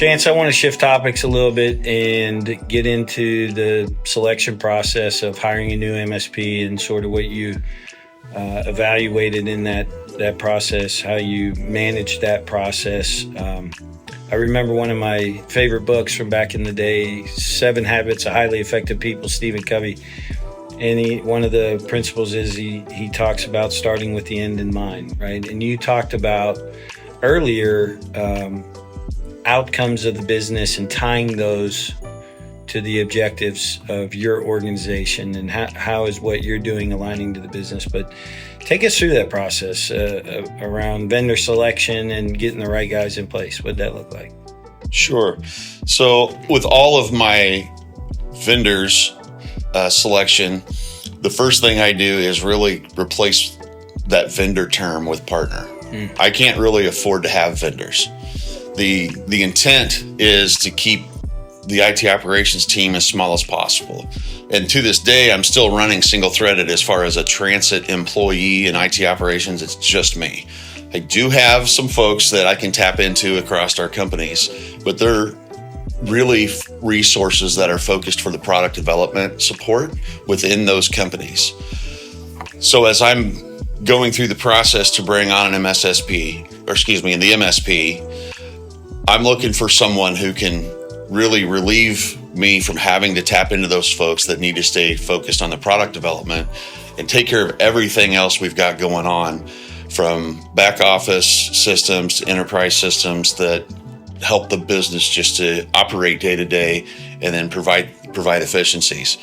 Chance, I want to shift topics a little bit and get into the selection process of hiring a new MSP and sort of what you evaluated in that process, how you managed that process. I remember one of my favorite books from back in the day, 7 Habits of Highly Effective People, Stephen Covey. And one of the principles is he talks about starting with the end in mind, right? And you talked about earlier outcomes of the business and tying those to the objectives of your organization, and how is what you're doing aligning to the business. But take us through that process around vendor selection and getting the right guys in place. What'd that look like? Sure. So with all of my vendors selection, the first thing I do is really replace that vendor term with partner. I can't really afford to have vendors. The intent is to keep the IT operations team as small as possible. And to this day, I'm still running single threaded as far as a transit employee in IT operations. It's just me. I do have some folks that I can tap into across our companies, but they're really resources that are focused for the product development support within those companies. So as I'm going through the process to bring on an the MSP, I'm looking for someone who can really relieve me from having to tap into those folks that need to stay focused on the product development and take care of everything else we've got going on, from back office systems to enterprise systems that help the business just to operate day to day and then provide efficiencies.